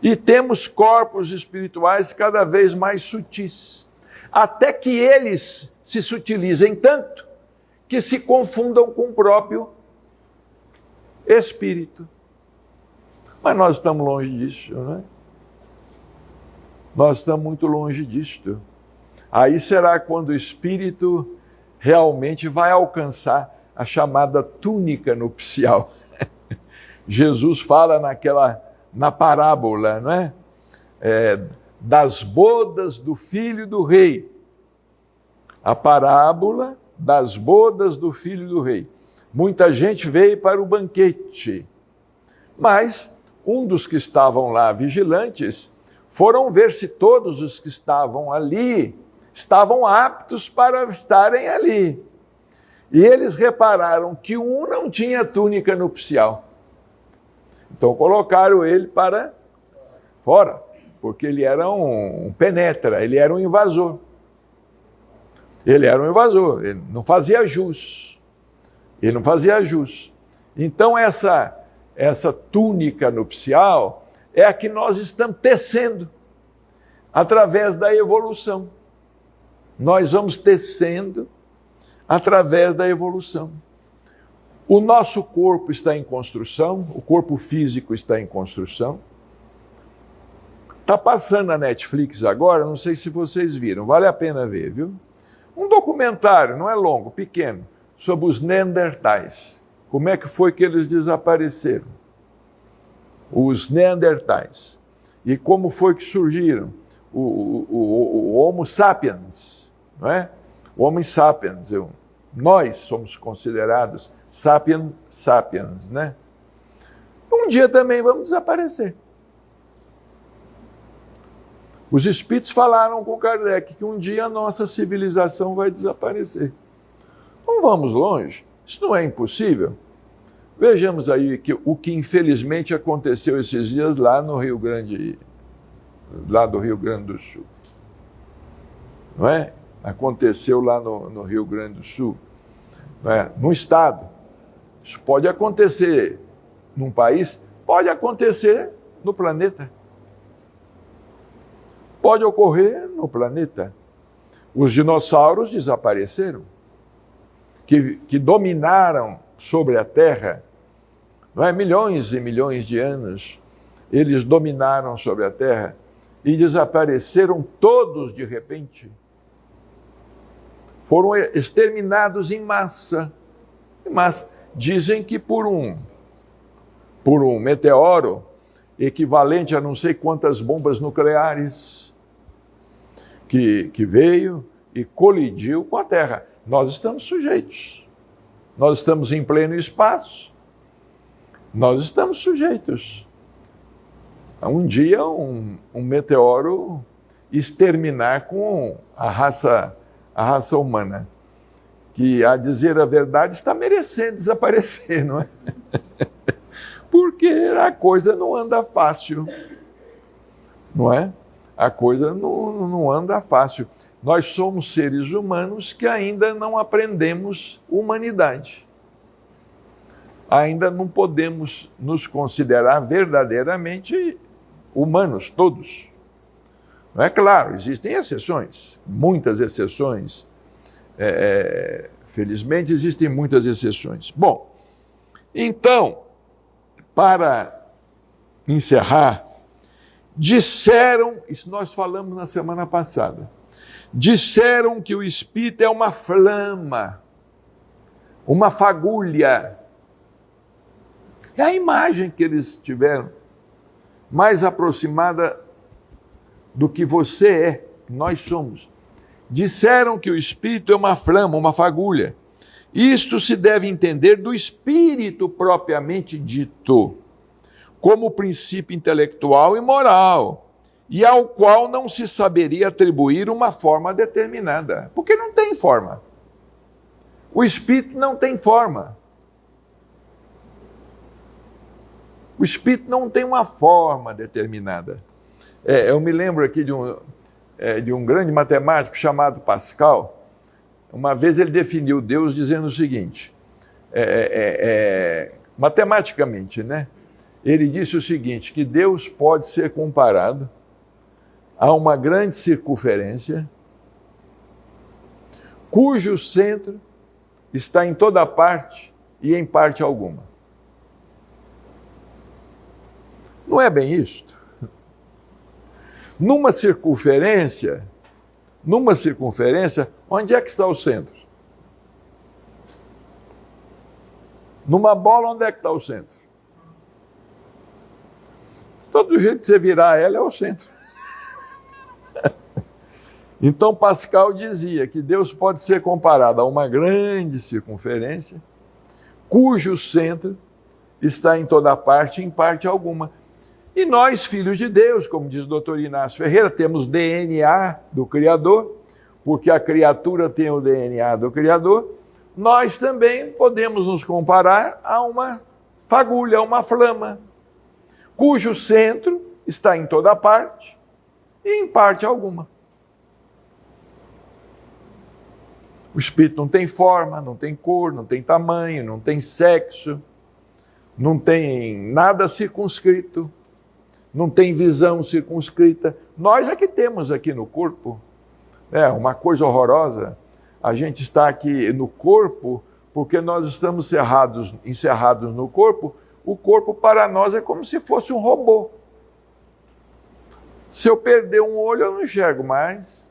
E temos corpos espirituais cada vez mais sutis, até que eles se sutilizem tanto que se confundam com o próprio espírito. Mas nós estamos longe disso, não é? Nós estamos muito longe disto. Aí será quando o espírito realmente vai alcançar a chamada túnica nupcial. Jesus fala na parábola, não é? Das bodas do filho do rei. A parábola das bodas do filho do rei. Muita gente veio para o banquete, mas um dos que estavam lá vigilantes foram ver se todos os que estavam ali estavam aptos para estarem ali. E eles repararam que um não tinha túnica nupcial. Então colocaram ele para fora, porque ele era um penetra, ele era um invasor. Ele era um invasor, ele não fazia jus. Ele não fazia jus. Então essa túnica nupcial é a que nós estamos tecendo através da evolução. Nós vamos tecendo através da evolução. O nosso corpo está em construção, o corpo físico está em construção. Está passando na Netflix agora, não sei se vocês viram, vale a pena ver, viu? Um documentário, não é longo, pequeno, sobre os Neandertais. Como é que foi que eles desapareceram? Os Neandertais. E como foi que surgiram? O Homo sapiens, não é? O Homo sapiens, nós somos considerados sapiens, né? Um dia também vamos desaparecer. Os espíritos falaram com Kardec que um dia a nossa civilização vai desaparecer. Não vamos longe, isso não é impossível. Vejamos aí o que infelizmente aconteceu esses dias lá no Rio Grande do Sul. Não é? Aconteceu lá no Rio Grande do Sul, não é? No estado. Isso pode acontecer num país, pode acontecer no planeta. Pode ocorrer no planeta. Os dinossauros desapareceram, que dominaram sobre a Terra, não é? Milhões e milhões de anos, eles dominaram sobre a Terra e desapareceram todos de repente. Foram exterminados em massa. Dizem que por um meteoro equivalente a não sei quantas bombas nucleares que veio e colidiu com a Terra. Nós estamos sujeitos. Nós estamos em pleno espaço. Nós estamos sujeitos. Um dia um meteoro exterminar com a raça humana, que, a dizer a verdade, está merecendo desaparecer, não é? Porque a coisa não anda fácil, não é? A coisa não anda fácil. Nós somos seres humanos que ainda não aprendemos humanidade. Ainda não podemos nos considerar verdadeiramente humanos, todos. Não é claro, existem exceções, muitas exceções. Felizmente existem muitas exceções. Bom, então, para encerrar, disseram, isso nós falamos na semana passada, Disseram que o espírito é uma flama, uma fagulha. É a imagem que eles tiveram, mais aproximada do que você é, nós somos. Disseram que o espírito é uma flama, uma fagulha. Isto se deve entender do espírito propriamente dito, como princípio intelectual e moral, e ao qual não se saberia atribuir uma forma determinada, porque não tem forma. O espírito não tem forma. O espírito não tem uma forma determinada. Eu me lembro aqui de um grande matemático chamado Pascal. Uma vez ele definiu Deus dizendo o seguinte, matematicamente, né? Ele disse o seguinte, que Deus pode ser comparado a uma grande circunferência, cujo centro está em toda parte e em parte alguma. Não é bem isto? Numa circunferência, onde é que está o centro? Numa bola, onde é que está o centro? Todo jeito que você virar ela é o centro. Então Pascal dizia que Deus pode ser comparado a uma grande circunferência, cujo centro está em toda parte e em parte alguma. E nós, filhos de Deus, como diz o doutor Inácio Ferreira, temos DNA do Criador, porque a criatura tem o DNA do Criador, nós também podemos nos comparar a uma fagulha, a uma flama, cujo centro está em toda parte e em parte alguma. O espírito não tem forma, não tem cor, não tem tamanho, não tem sexo, não tem nada circunscrito, não tem visão circunscrita. Nós é que temos aqui no corpo. É uma coisa horrorosa. A gente está aqui no corpo porque nós estamos encerrados no corpo. O corpo para nós é como se fosse um robô. Se eu perder um olho, eu não enxergo mais.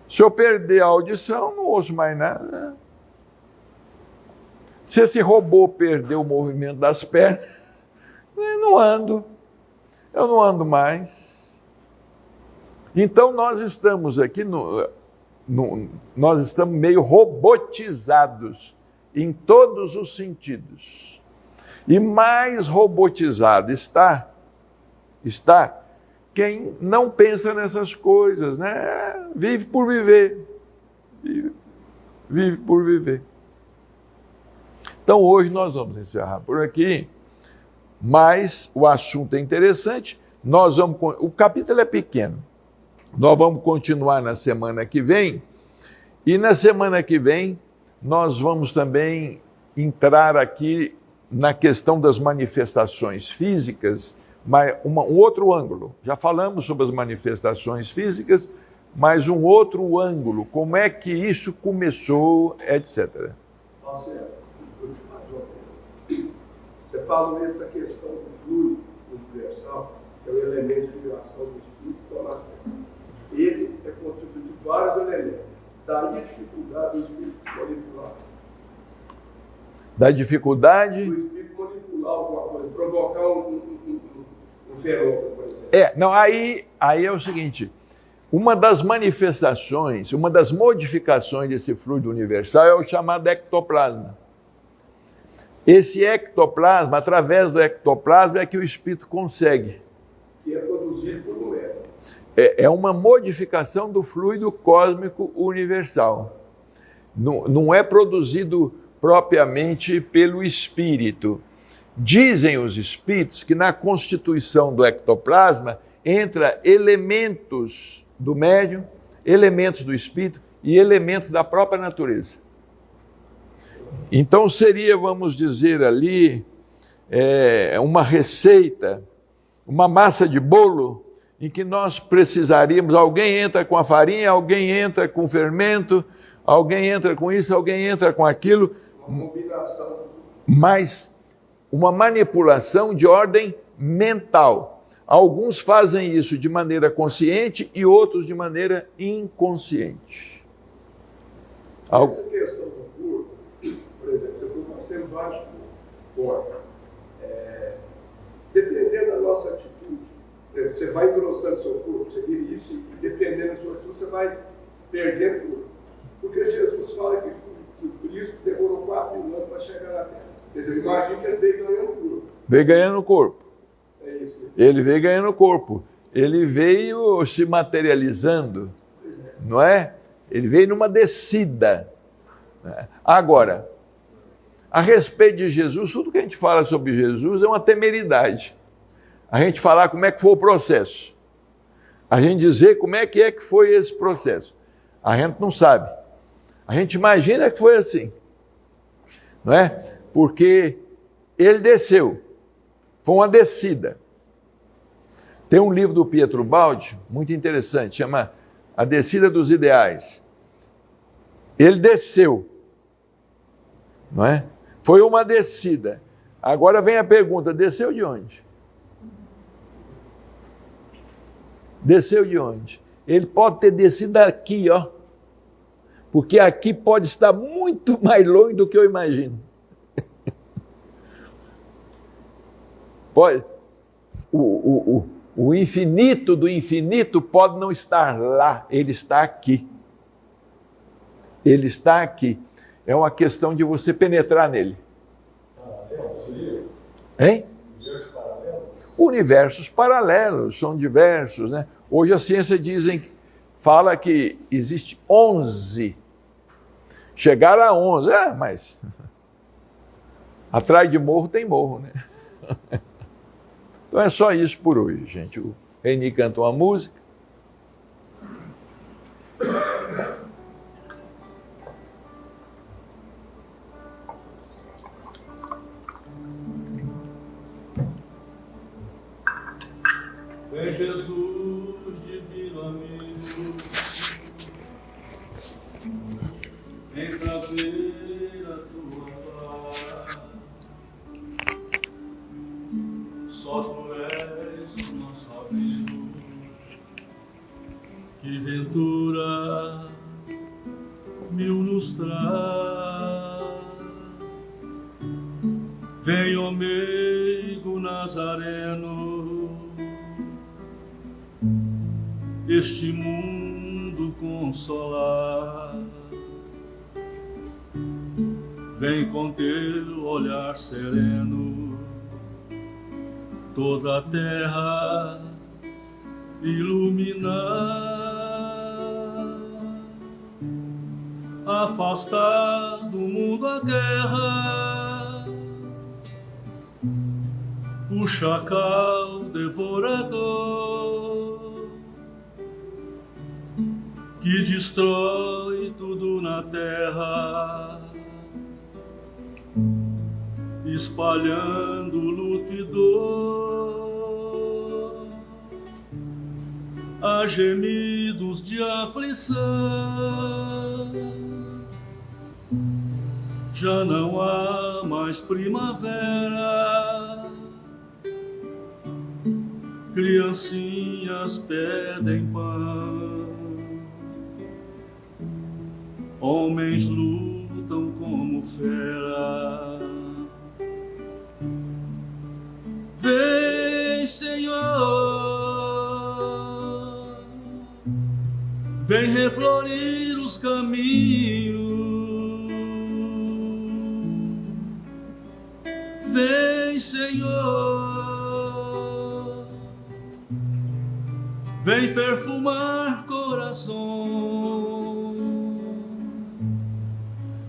Se eu perder a audição, não ouço mais nada. Se esse robô perder o movimento das pernas, eu não ando mais. Então nós estamos aqui, nós estamos meio robotizados em todos os sentidos. E mais robotizado está quem não pensa nessas coisas, né? Vive por viver. Vive por viver. Então hoje nós vamos encerrar por aqui, mas o assunto é interessante. O capítulo é pequeno. Nós vamos continuar na semana que vem, e na semana que vem nós vamos também entrar aqui na questão das manifestações físicas, mas um outro ângulo. Já falamos sobre as manifestações físicas, mas um outro ângulo, como é que isso começou, etc. Você fala nessa questão do fluido universal, que é o elemento de ligação do espírito com a matéria. Ele é constituído de vários elementos. Daí a dificuldade do espírito manipular. Da dificuldade? Do espírito manipular alguma coisa, provocar um fenômeno, por exemplo. Aí é o seguinte, uma das manifestações, uma das modificações desse fluido universal é o chamado ectoplasma. Esse ectoplasma, através do ectoplasma, é que o espírito consegue. Que é produzido por um médium. É uma modificação do fluido cósmico universal. Não é produzido propriamente pelo espírito. Dizem os espíritos que na constituição do ectoplasma entra elementos do médium, elementos do espírito e elementos da própria natureza. Então seria, vamos dizer ali, uma receita, uma massa de bolo, em que nós precisaríamos, alguém entra com a farinha, alguém entra com o fermento, alguém entra com isso, alguém entra com aquilo, Combinação. mas uma manipulação de ordem mental. Alguns fazem isso de maneira consciente e outros de maneira inconsciente. Essa questão do corpo, por exemplo, nós temos vários corpos. Dependendo da nossa atitude, você vai engrossando seu corpo, você vira isso, e dependendo da sua atitude, você vai perdendo corpo. Porque Jesus fala que o Cristo demorou 4.000 anos para chegar na Terra. Quer dizer, imagina que ele veio ganhando corpo. Veio ganhando corpo. É isso. Ele veio ganhando corpo. Ele veio se materializando, não é? Ele veio numa descida. Agora, a respeito de Jesus, tudo que a gente fala sobre Jesus é uma temeridade. A gente falar como é que foi o processo. A gente dizer como é que foi esse processo. A gente não sabe. A gente imagina que foi assim. Não é? Porque ele desceu. Foi uma descida. Tem um livro do Pietro Baldi, muito interessante, chama A Descida dos Ideais. Ele desceu. Não é? Foi uma descida. Agora vem a pergunta, desceu de onde? Desceu de onde? Ele pode ter descido aqui, ó. Porque aqui pode estar muito mais longe do que eu imagino. Pode. O infinito do infinito pode não estar lá, ele está aqui. Ele está aqui. É uma questão de você penetrar nele. Hein? Universos paralelos, são diversos, né? Hoje a ciência fala que existe 11. Chegaram a 11, mas atrás de morro tem morro, né? Então é só isso por hoje, gente. O Reni canta uma música. Vem Jesus, divino amigo, vem trazer a tua paz. Só tu és o nosso abrigo, que ventura mil nos traz. Vem, ó meigo Nazareno, este mundo consolar. Vem com teu olhar sereno, toda a terra iluminar. Afastar do mundo a guerra, o chacal devorador, que destrói tudo na terra, espalhando luto e dor. Há gemidos de aflição, já não há mais primavera. Criancinhas pedem pão, homens lutam como fera. Vem, Senhor, vem reflorir os caminhos. Vem, Senhor, vem perfumar coração,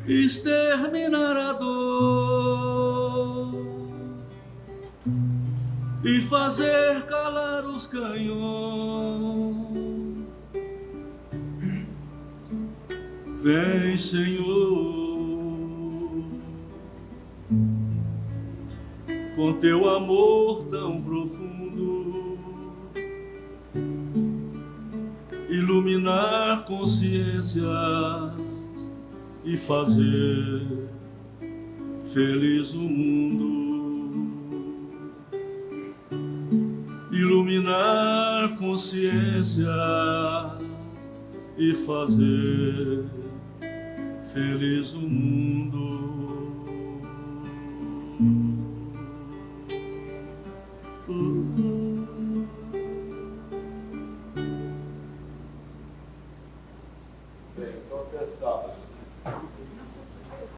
exterminar a dor e fazer calar os canhões. Vem, Senhor, com teu amor tão profundo, iluminar consciência e fazer feliz o mundo. iluminar consciência e fazer feliz o mundo. Bem, então até sábado.